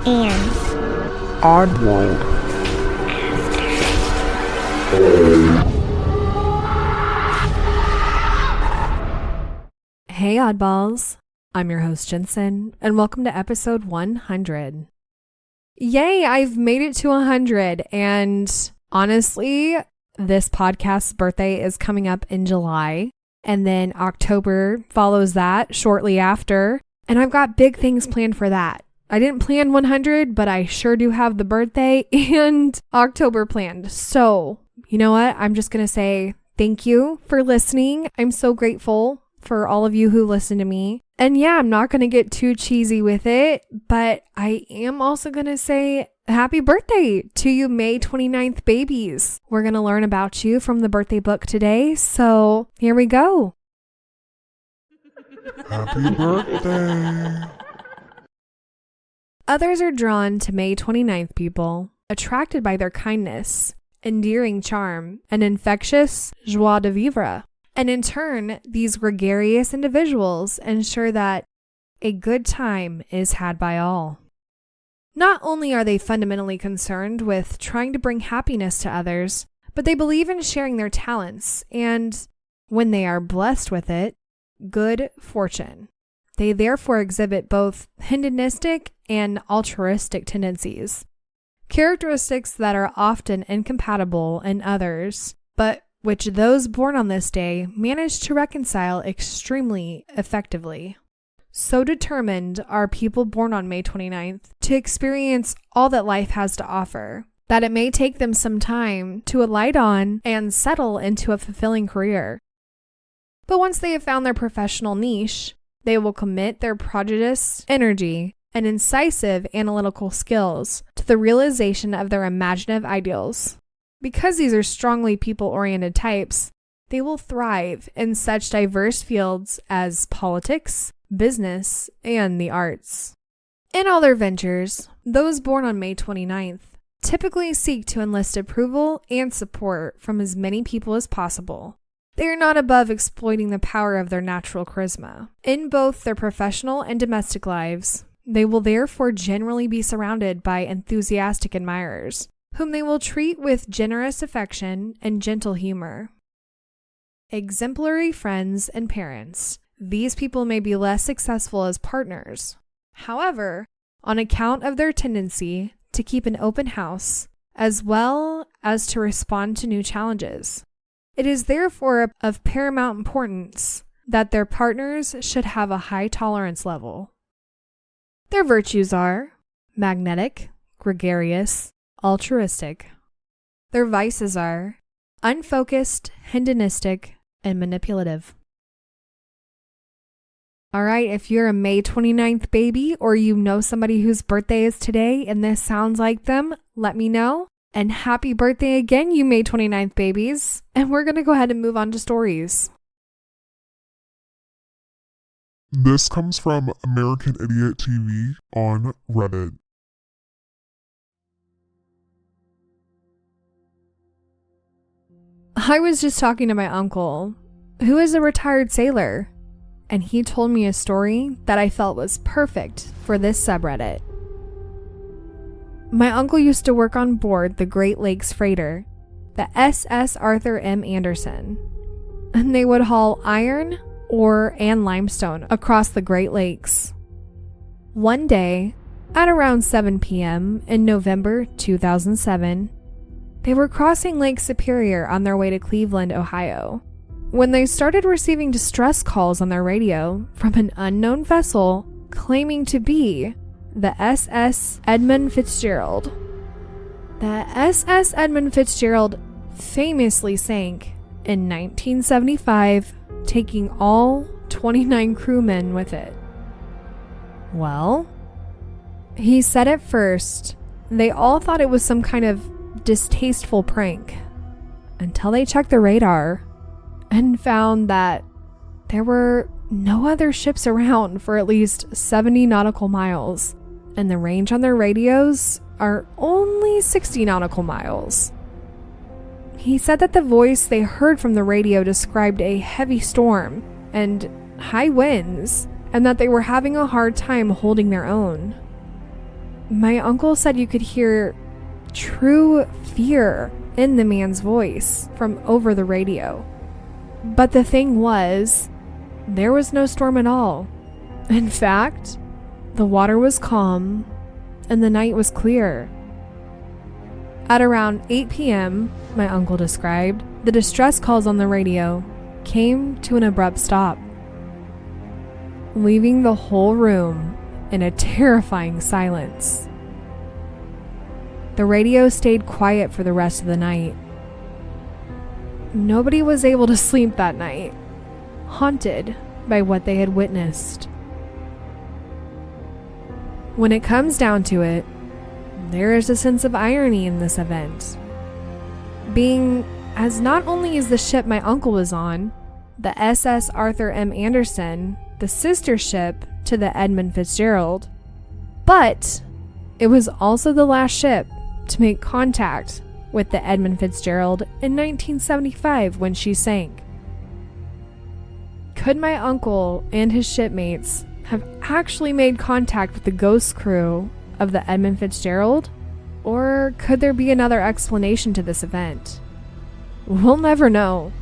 and Oddworld. Hey oddballs, I'm your host Jensen, and welcome to episode 100. Yay, I've made it to 100, and honestly, this podcast's birthday is coming up in July, and then October follows that shortly after, and I've got big things planned for that. I didn't plan 100, but I sure do have the birthday and October planned. So, you know what? I'm just going to say thank you for listening. I'm so grateful for all of you who listen to me. And yeah, I'm not going to get too cheesy with it, but I am also going to say happy birthday to you May 29th babies. We're going to learn about you from the birthday book today. So here we go. Happy birthday. Others are drawn to May 29th people, attracted by their kindness, endearing charm, and infectious joie de vivre. And in turn, these gregarious individuals ensure that a good time is had by all. Not only are they fundamentally concerned with trying to bring happiness to others, but they believe in sharing their talents and, when they are blessed with it, good fortune. They therefore exhibit both hedonistic and altruistic tendencies, characteristics that are often incompatible in others, but which those born on this day manage to reconcile extremely effectively. So determined are people born on May 29th to experience all that life has to offer, that it may take them some time to alight on and settle into a fulfilling career. But once they have found their professional niche, they will commit their prodigious energy and incisive analytical skills to the realization of their imaginative ideals. Because these are strongly people-oriented types, they will thrive in such diverse fields as politics, business, and the arts. In all their ventures, those born on May 29th typically seek to enlist approval and support from as many people as possible. They are not above exploiting the power of their natural charisma. In both their professional and domestic lives, they will therefore generally be surrounded by enthusiastic admirers, whom they will treat with generous affection and gentle humor. Exemplary friends and parents, these people may be less successful as partners. However, on account of their tendency to keep an open house, as well as to respond to new challenges, it is therefore of paramount importance that their partners should have a high tolerance level. Their virtues are magnetic, gregarious, altruistic. Their vices are unfocused, hedonistic, and manipulative. All right, if you're a May 29th baby or you know somebody whose birthday is today and this sounds like them, let me know. And happy birthday again, you May 29th babies. And we're going to go ahead and move on to stories. This comes from AmericanIdiotTV on Reddit. I was just talking to my uncle, who is a retired sailor, and he told me a story that I felt was perfect for this subreddit. My uncle used to work on board the Great Lakes freighter, the SS Arthur M. Anderson, and they would haul iron, ore, and limestone across the Great Lakes. One day, at around 7 p.m. in November 2007, they were crossing Lake Superior on their way to Cleveland, Ohio, when they started receiving distress calls on their radio from an unknown vessel claiming to be the SS Edmund Fitzgerald. The SS Edmund Fitzgerald famously sank in 1975, taking all 29 crewmen with it. Well, he said at first they all thought it was some kind of distasteful prank until they checked the radar and found that there were no other ships around for at least 70 nautical miles, and the range on their radios are only 60 nautical miles. He said that the voice they heard from the radio described a heavy storm and high winds, and that they were having a hard time holding their own. My uncle said you could hear true fear in the man's voice from over the radio. But the thing was, there was no storm at all. In fact, the water was calm and the night was clear. At around 8 p.m., my uncle described, the distress calls on the radio came to an abrupt stop, leaving the whole room in a terrifying silence. The radio stayed quiet for the rest of the night. Nobody was able to sleep that night, haunted by what they had witnessed. When it comes down to it, there is a sense of irony in this event, being as not only is the ship my uncle was on, the SS Arthur M. Anderson, the sister ship to the Edmund Fitzgerald, but it was also the last ship to make contact with the Edmund Fitzgerald in 1975 when she sank. Could my uncle and his shipmates have actually made contact with the ghost crew of the Edmund Fitzgerald? Or could there be another explanation to this event? We'll never know,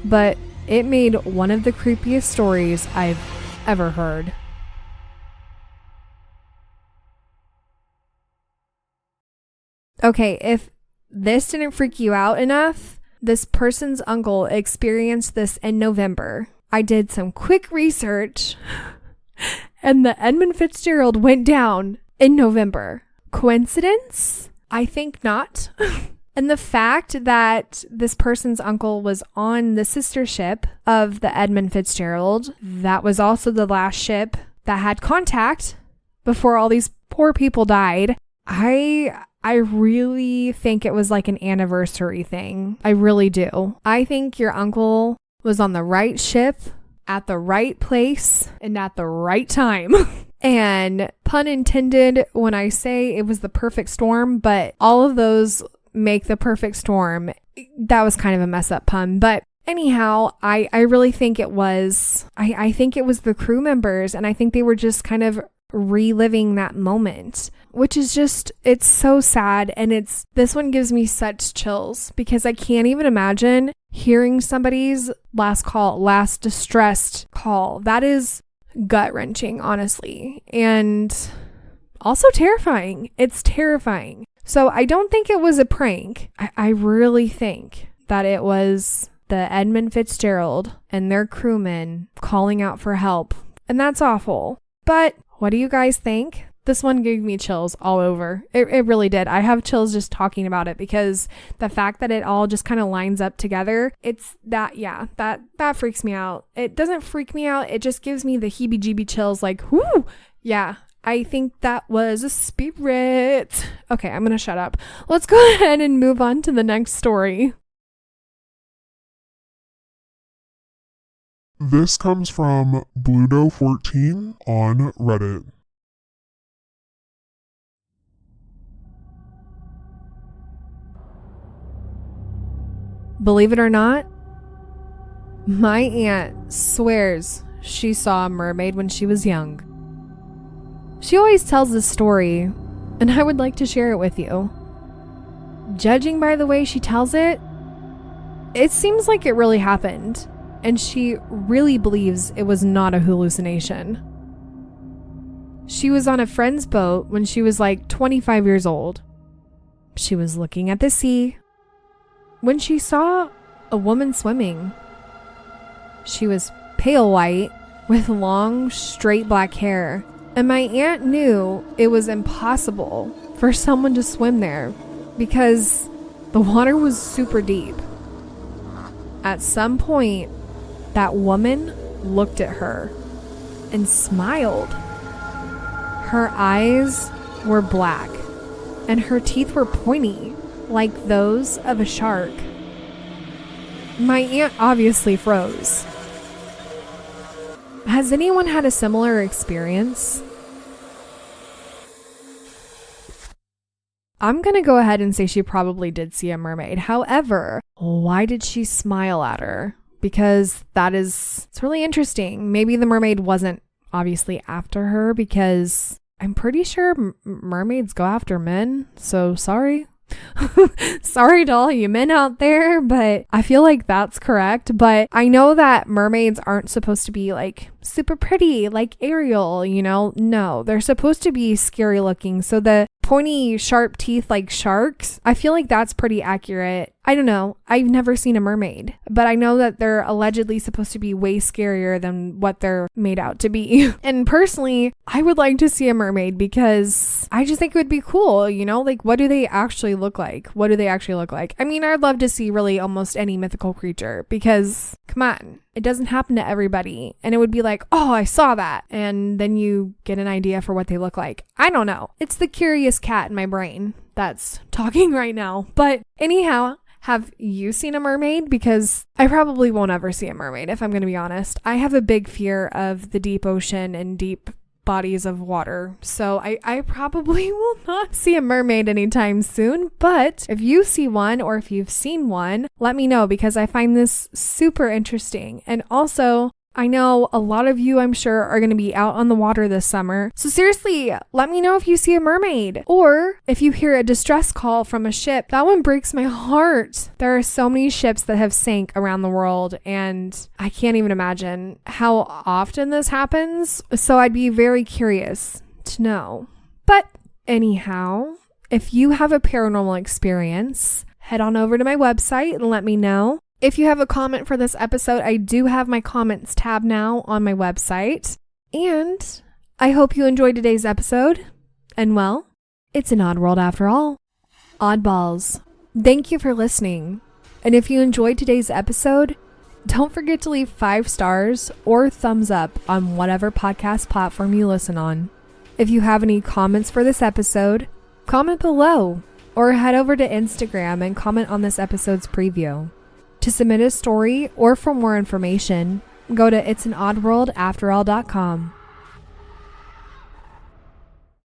but it made one of the creepiest stories I've ever heard. Okay, if this didn't freak you out enough, this person's uncle experienced this in November. I did some quick research, and the Edmund Fitzgerald went down in November. Coincidence? I think not. And the fact that this person's uncle was on the sister ship of the Edmund Fitzgerald, that was also the last ship that had contact before all these poor people died. I really think it was like an anniversary thing. I really do. I think your uncle was on the right ship at the right place and at the right time. And pun intended when I say it was the perfect storm, but all of those make the perfect storm. That was kind of a mess up pun, but anyhow, I really think it was, I think it was the crew members, and I think they were just kind of reliving that moment, which is just, it's so sad. And this one gives me such chills because I can't even imagine hearing somebody's last distressed call. That is gut wrenching, honestly, and also terrifying. It's terrifying. So I don't think it was a prank. I really think that it was the Edmund Fitzgerald and their crewmen calling out for help. And that's awful. But what do you guys think? This one gave me chills all over. It really did. I have chills just talking about it because the fact that it all just kind of lines up together, it's that, yeah, that freaks me out. It doesn't freak me out. It just gives me the heebie-jeebie chills like, whoo, yeah. I think that was a spirit. Okay, I'm going to shut up. Let's go ahead and move on to the next story. This comes from Bluto14 on Reddit. Believe it or not, my aunt swears she saw a mermaid when she was young. She always tells this story, and I would like to share it with you. Judging by the way she tells it, it seems like it really happened, and she really believes it was not a hallucination. She was on a friend's boat when she was like 25 years old. She was looking at the sea when she saw a woman swimming. She was pale white with long, straight black hair. And my aunt knew it was impossible for someone to swim there because the water was super deep. At some point, that woman looked at her and smiled. Her eyes were black and her teeth were pointy like those of a shark. My aunt obviously froze. Has anyone had a similar experience? I'm gonna go ahead and say she probably did see a mermaid. However, why did she smile at her? Because it's really interesting. Maybe the mermaid wasn't obviously after her because I'm pretty sure mermaids go after men, so sorry. Sorry to all you men out there, but I feel like that's correct. But I know that mermaids aren't supposed to be like super pretty like Ariel, you know? No, they're supposed to be scary looking. So the pointy, sharp teeth like sharks, I feel like that's pretty accurate. I don't know. I've never seen a mermaid, but I know that they're allegedly supposed to be way scarier than what they're made out to be. And personally, I would like to see a mermaid because I just think it would be cool, you know? Like, what do they actually look like? What do they actually look like? I mean, I'd love to see really almost any mythical creature because, come on, it doesn't happen to everybody. And it would be like, oh, I saw that. And then you get an idea for what they look like. I don't know. It's the curious cat in my brain that's talking right now. But anyhow, have you seen a mermaid? Because I probably won't ever see a mermaid, if I'm going to be honest. I have a big fear of the deep ocean and deep bodies of water. So I probably will not see a mermaid anytime soon. But if you see one or if you've seen one, let me know because I find this super interesting. And also, I know a lot of you, I'm sure, are going to be out on the water this summer. So seriously, let me know if you see a mermaid or if you hear a distress call from a ship. That one breaks my heart. There are so many ships that have sank around the world and I can't even imagine how often this happens. So I'd be very curious to know. But anyhow, if you have a paranormal experience, head on over to my website and let me know. If you have a comment for this episode, I do have my comments tab now on my website. And I hope you enjoyed today's episode. And well, it's an odd world after all. Oddballs. Thank you for listening. And if you enjoyed today's episode, don't forget to leave 5 stars or thumbs up on whatever podcast platform you listen on. If you have any comments for this episode, comment below or head over to Instagram and comment on this episode's preview. To submit a story or for more information, go to itsanoddworldafterall.com.